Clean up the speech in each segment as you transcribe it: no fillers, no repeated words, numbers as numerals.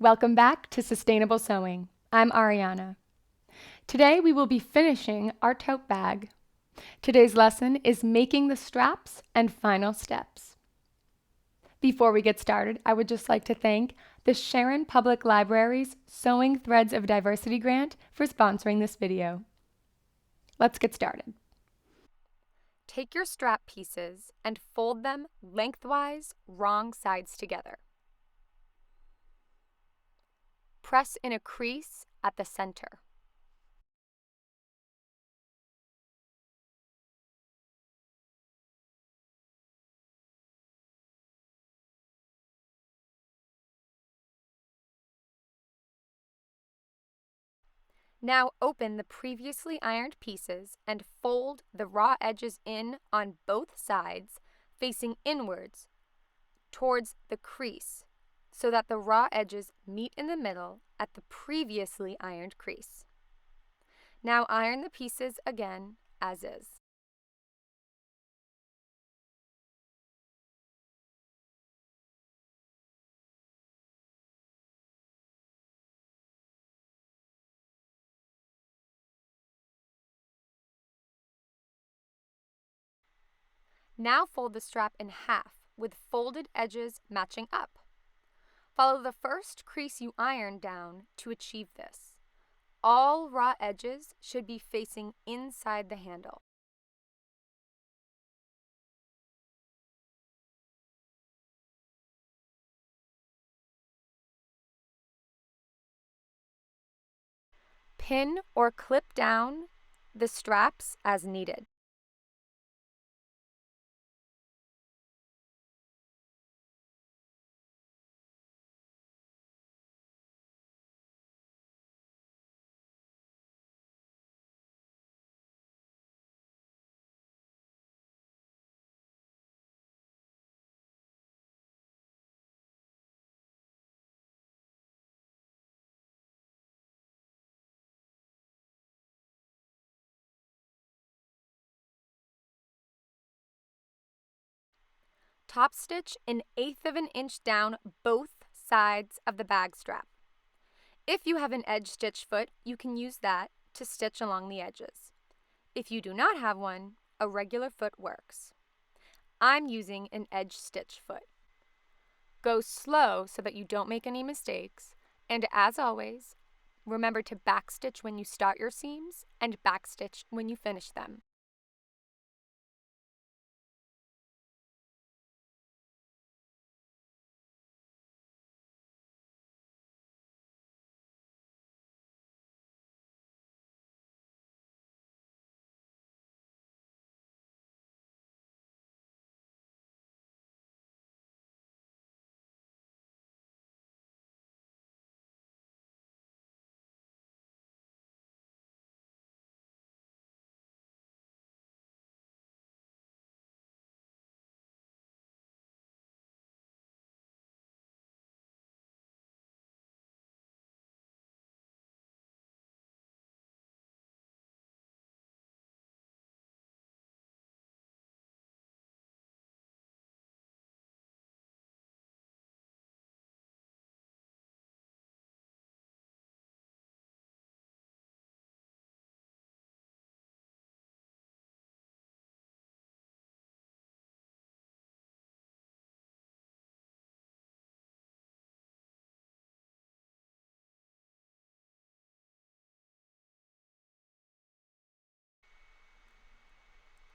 Welcome back to Sustainable Sewing. I'm Ariana. Today we will be finishing our tote bag. Today's lesson is making the straps and final steps. Before we get started, I would just like to thank the Sharon Public Library's Sewing Threads of Diversity grant for sponsoring this video. Let's get started. Take your strap pieces and fold them lengthwise, wrong sides together. Press in a crease at the center. Now open the previously ironed pieces and fold the raw edges in on both sides, facing inwards towards the crease, so that the raw edges meet in the middle at the previously ironed crease. Now iron the pieces again as is. Now fold the strap in half with folded edges matching up. Follow the first crease you ironed down to achieve this. All raw edges should be facing inside the handle. Pin or clip down the straps as needed. Top stitch an 1/8 of an inch down both sides of the bag strap. If you have an edge stitch foot, you can use that to stitch along the edges. If you do not have one, a regular foot works. I'm using an edge stitch foot. Go slow so that you don't make any mistakes, and as always, remember to backstitch when you start your seams and backstitch when you finish them.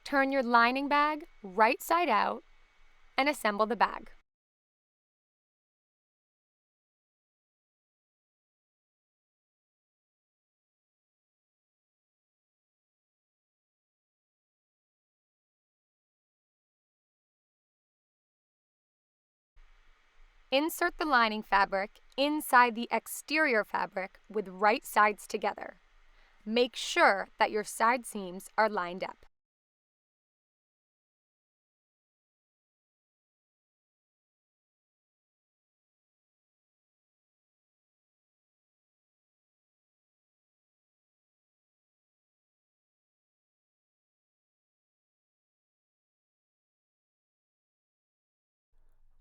Turn your lining bag right side out and assemble the bag. Insert the lining fabric inside the exterior fabric with right sides together. Make sure that your side seams are lined up.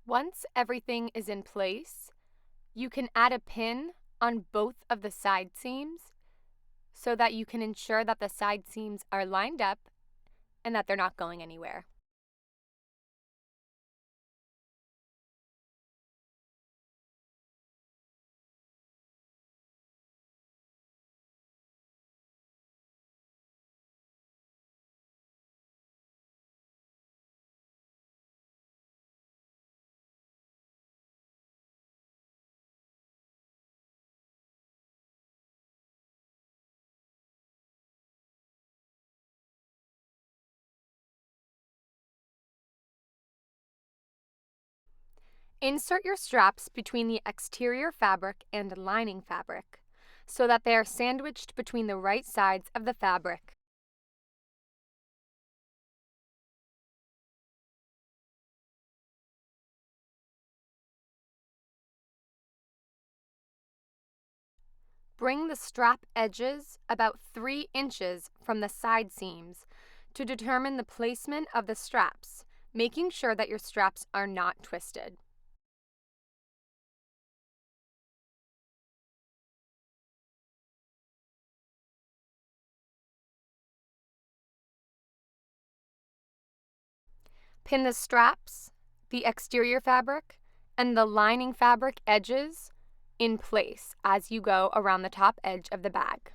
Once everything is in place, You can add a pin on both of the side seams so that you can ensure that the side seams are lined up and that they're not going anywhere. Insert your straps between the exterior fabric and lining fabric so that they are sandwiched between the right sides of the fabric. Bring the strap edges about 3 inches from the side seams to determine the placement of the straps, making sure that your straps are not twisted. Pin the straps, the exterior fabric, and the lining fabric edges in place as you go around the top edge of the bag.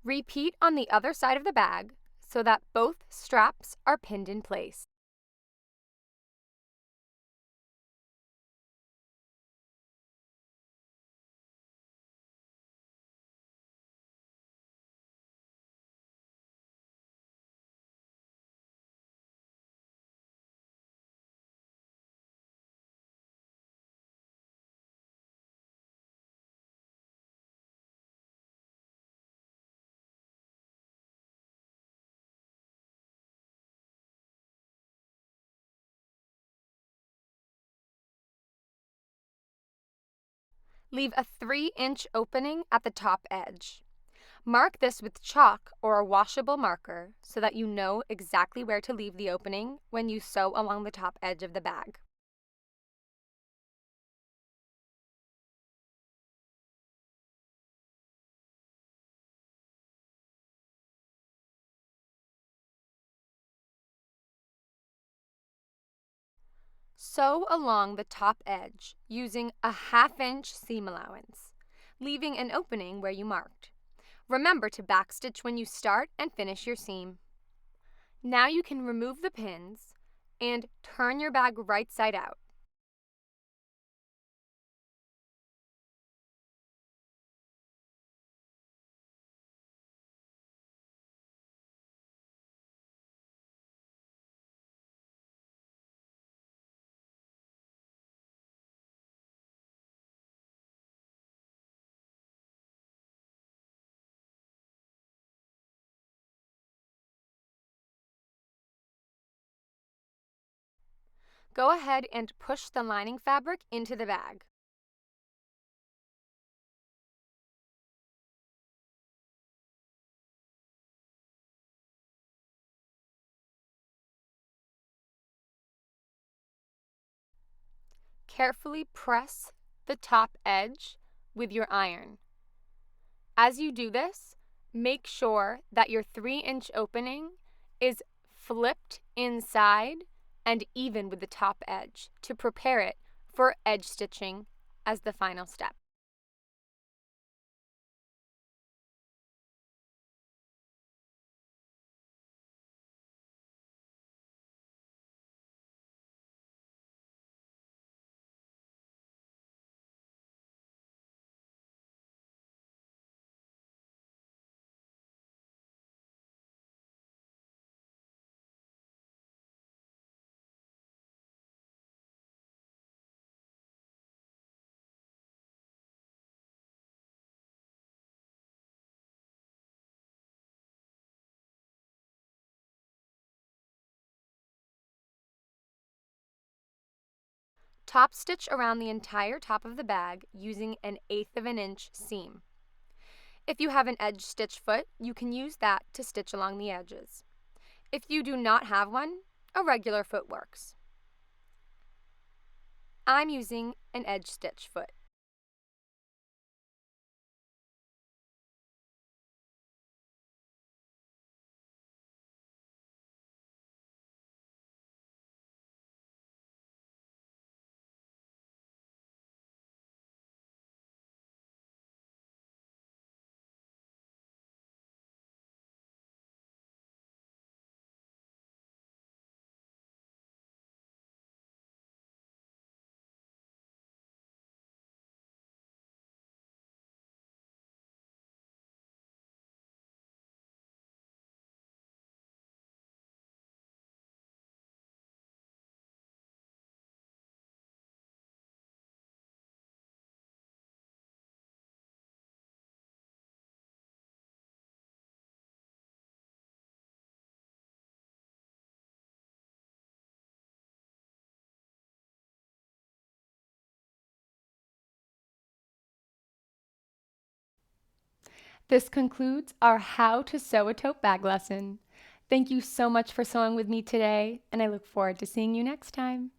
Repeat on the other side of the bag so that both straps are pinned in place. Leave a 3-inch opening at the top edge. Mark this with chalk or a washable marker so that you know exactly where to leave the opening when you sew along the top edge of the bag. Sew along the top edge using a 1/2-inch seam allowance, leaving an opening where you marked. Remember to backstitch when you start and finish your seam. Now you can remove the pins and turn your bag right side out. Go ahead and push the lining fabric into the bag. Carefully press the top edge with your iron. As you do this, make sure that your 3-inch opening is flipped inside and even with the top edge to prepare it for edge stitching as the final step. Top stitch around the entire top of the bag using an 1/8 of an inch seam. If you have an edge stitch foot, you can use that to stitch along the edges. If you do not have one, a regular foot works. I'm using an edge stitch foot. This concludes our How to Sew a Tote Bag lesson. Thank you so much for sewing with me today, and I look forward to seeing you next time.